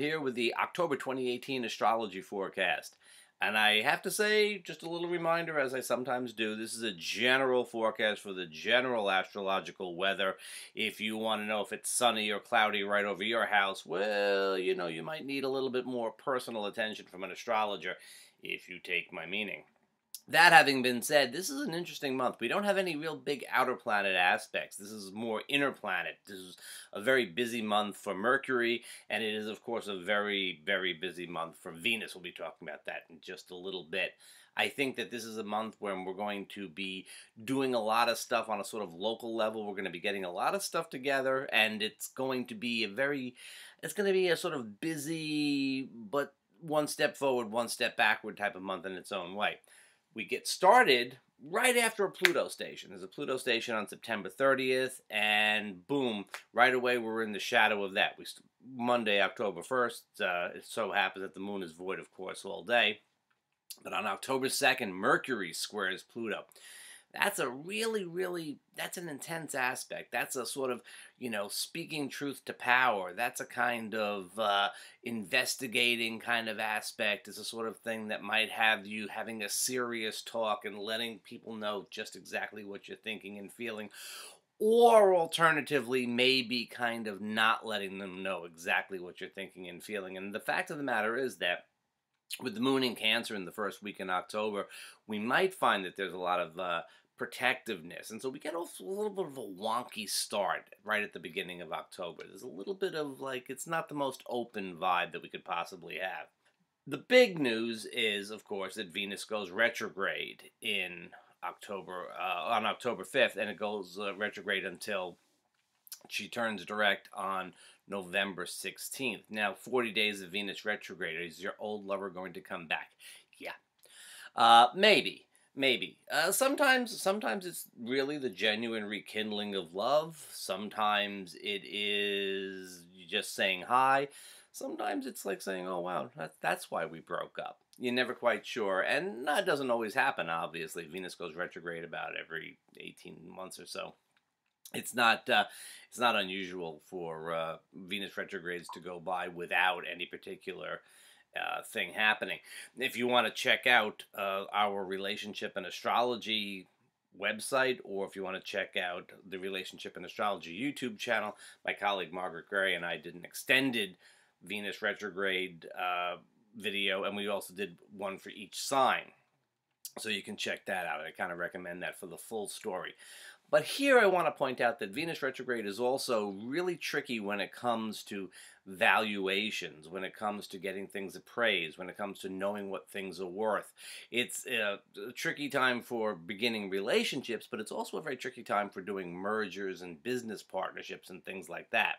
here with the October 2018 astrology forecast. And I have to say, just a little reminder, as I sometimes do, this is a general forecast for the general astrological weather. If you want to know if it's sunny or cloudy right over your house, well, you might need a little bit more personal attention from an astrologer, if you take my meaning. That having been said, this is an interesting month. We don't have any real big outer planet aspects. This is more inner planet. This is a very busy month for Mercury, and it is, of course, a very, very busy month for Venus. We'll be talking about that in just a little bit. I think that this is a month when we're going to be doing a lot of stuff on a sort of local level. We're going to be getting a lot of stuff together, and it's going to be a sort of busy, but one step forward, one step backward type of month in its own way. We get started right after a Pluto station. There's a Pluto station on September 30th, and boom, right away we're in the shadow of that. Monday, October 1st, it so happens that the moon is void, of course, all day. But on October 2nd, Mercury squares Pluto. That's that's an intense aspect. That's a sort of, speaking truth to power. That's a kind of investigating kind of aspect. It's a sort of thing that might have you having a serious talk and letting people know just exactly what you're thinking and feeling. Or alternatively, maybe kind of not letting them know exactly what you're thinking and feeling. And the fact of the matter is that with the moon in Cancer in the first week in October, we might find that there's a lot of protectiveness. And so we get a little bit of a wonky start right at the beginning of October. There's a little bit of it's not the most open vibe that we could possibly have. The big news is, of course, that Venus goes retrograde in October, on October 5th, and it goes retrograde until she turns direct on November 16th. Now, 40 days of Venus retrograde. Is your old lover going to come back? Yeah. Maybe. Sometimes it's really the genuine rekindling of love. Sometimes it is just saying hi. Sometimes it's like saying, oh, wow, that's why we broke up. You're never quite sure. And that doesn't always happen, obviously. Venus goes retrograde about every 18 months or so. It's not unusual for Venus retrogrades to go by without any particular thing happening. If you want to check out our relationship and astrology website, or if you want to check out the Relationship and Astrology YouTube channel, my colleague Margaret Gray and I did an extended Venus retrograde video, and we also did one for each sign. So you can check that out. I kind of recommend that for the full story. But here I want to point out that Venus retrograde is also really tricky when it comes to valuations, when it comes to getting things appraised, when it comes to knowing what things are worth. It's a tricky time for beginning relationships, but it's also a very tricky time for doing mergers and business partnerships and things like that.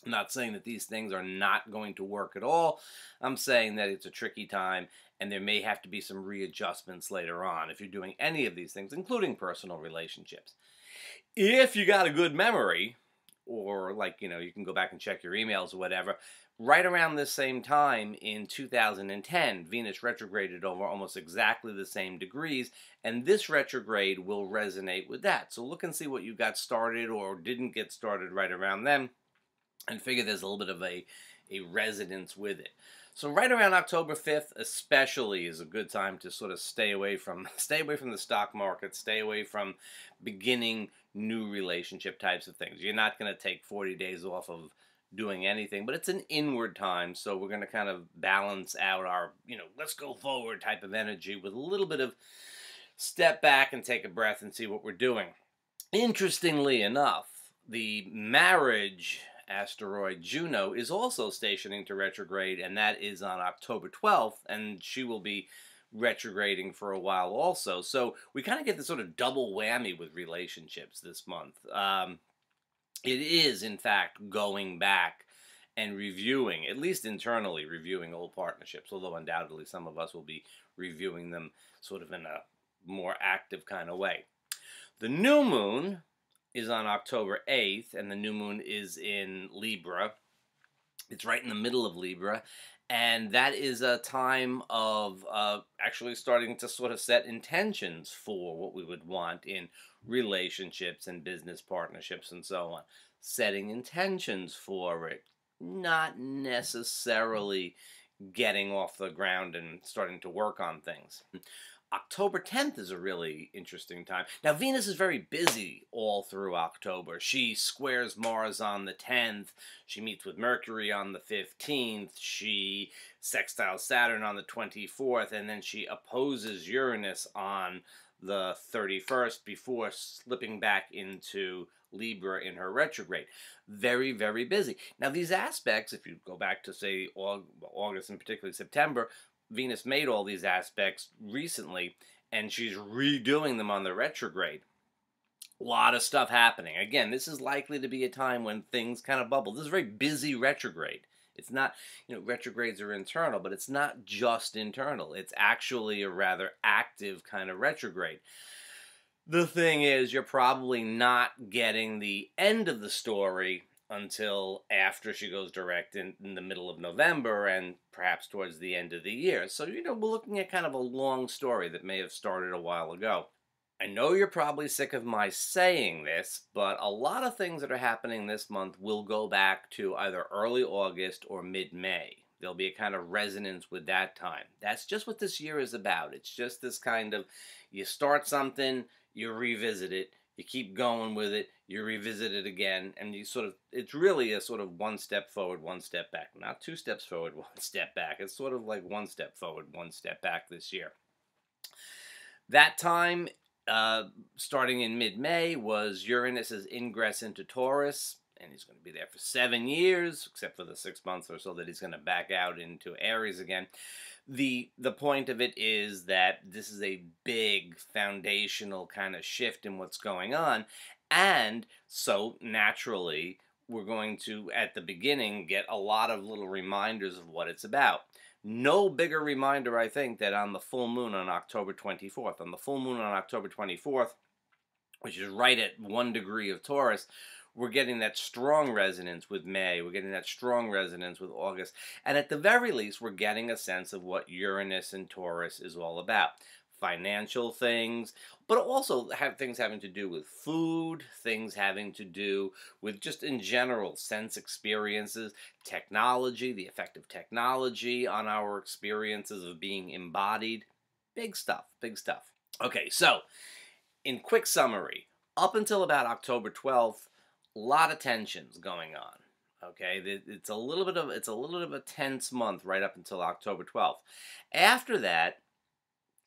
I'm not saying that these things are not going to work at all. I'm saying that it's a tricky time, and there may have to be some readjustments later on if you're doing any of these things, including personal relationships. If you got a good memory, or you can go back and check your emails or whatever, right around this same time in 2010, Venus retrograded over almost exactly the same degrees, and this retrograde will resonate with that. So look and see what you got started or didn't get started right around then, and figure there's a little bit of a resonance with it. So right around October 5th especially is a good time to sort of stay away from the stock market, stay away from beginning new relationship types of things. You're not going to take 40 days off of doing anything, but it's an inward time, so we're going to kind of balance out our, let's go forward type of energy with a little bit of step back and take a breath and see what we're doing. Interestingly enough, the marriage asteroid Juno is also stationing to retrograde, and that is on October 12th, and she will be retrograding for a while also. So we kind of get this sort of double whammy with relationships this month. It is, in fact, going back and reviewing, at least internally, reviewing old partnerships, although undoubtedly some of us will be reviewing them sort of in a more active kind of way. The new moon is on October 8th, and the new moon is in Libra. It's right in the middle of Libra, and that is a time of actually starting to sort of set intentions for what we would want in relationships and business partnerships and so on. Setting intentions for it, not necessarily getting off the ground and starting to work on things. October 10th is a really interesting time. Now, Venus is very busy all through October. She squares Mars on the 10th. She meets with Mercury on the 15th. She sextiles Saturn on the 24th. And then she opposes Uranus on the 31st before slipping back into Libra in her retrograde. Very, very busy. Now, these aspects, if you go back to, say, August and particularly September, Venus made all these aspects recently, and she's redoing them on the retrograde. A lot of stuff happening. Again, this is likely to be a time when things kind of bubble. This is a very busy retrograde. It's not, retrogrades are internal, but it's not just internal. It's actually a rather active kind of retrograde. The thing is, you're probably not getting the end of the story until after she goes direct in the middle of November and perhaps towards the end of the year. So, we're looking at kind of a long story that may have started a while ago. I know you're probably sick of my saying this, but a lot of things that are happening this month will go back to either early August or mid-May. There'll be a kind of resonance with that time. That's just what this year is about. It's just this kind of, you start something, you revisit it, you keep going with it, you revisit it again, and it's really a sort of one step forward, one step back. Not two steps forward, one step back. It's sort of like one step forward, one step back this year. That time, starting in mid-May, was Uranus's ingress into Taurus, and he's going to be there for 7 years, except for the 6 months or so that he's going to back out into Aries again. The point of it is that this is a big foundational kind of shift in what's going on, and so naturally we're going to, at the beginning, get a lot of little reminders of what it's about. No bigger reminder, I think, that on the full moon on October 24th. On the full moon on October 24th, which is right at 1 degree of Taurus, we're getting that strong resonance with May. We're getting that strong resonance with August. And at the very least, we're getting a sense of what Uranus and Taurus is all about. Financial things, but also have things having to do with food, things having to do with just in general sense experiences, technology, the effect of technology on our experiences of being embodied. Big stuff, big stuff. Okay, so in quick summary, up until about October 12th, a lot of tensions going on. Okay, it's a little bit of a tense month right up until October 12th. After that,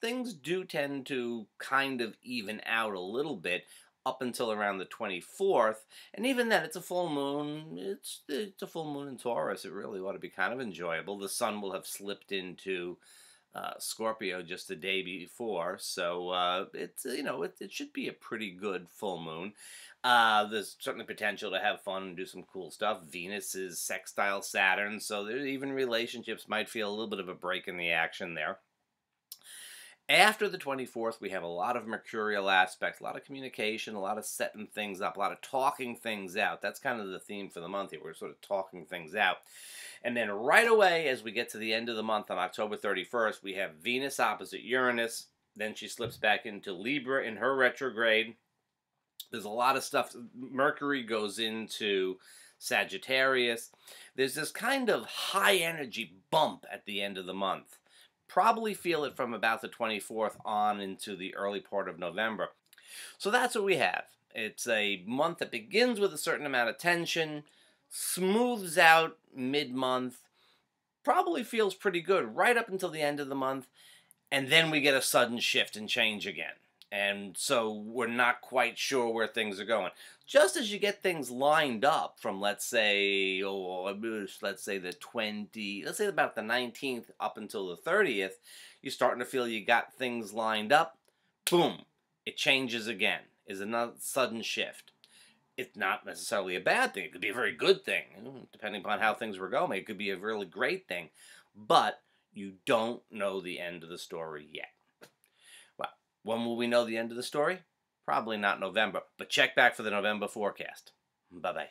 things do tend to kind of even out a little bit up until around the 24th, and even then, it's a full moon. It's a full moon in Taurus. It really ought to be kind of enjoyable. The sun will have slipped into Scorpio just the day before, so it should be a pretty good full moon. There's certainly potential to have fun and do some cool stuff. Venus is sextile Saturn, so even relationships might feel a little bit of a break in the action there. After the 24th, we have a lot of mercurial aspects, a lot of communication, a lot of setting things up, a lot of talking things out. That's kind of the theme for the month here. We're sort of talking things out. And then right away, as we get to the end of the month on October 31st, we have Venus opposite Uranus. Then she slips back into Libra in her retrograde. There's a lot of stuff. Mercury goes into Sagittarius. There's this kind of high energy bump at the end of the month. Probably feel it from about the 24th on into the early part of November. So that's what we have. It's a month that begins with a certain amount of tension, smooths out mid-month, probably feels pretty good right up until the end of the month, and then we get a sudden shift and change again. And so we're not quite sure where things are going. Just as you get things lined up from, let's say about the 19th up until the 30th, you're starting to feel you got things lined up. Boom, it changes again. Is another sudden shift. It's not necessarily a bad thing. It could be a very good thing, depending upon how things were going. It could be a really great thing, but you don't know the end of the story yet. When will we know the end of the story? Probably not November, but check back for the November forecast. Bye-bye.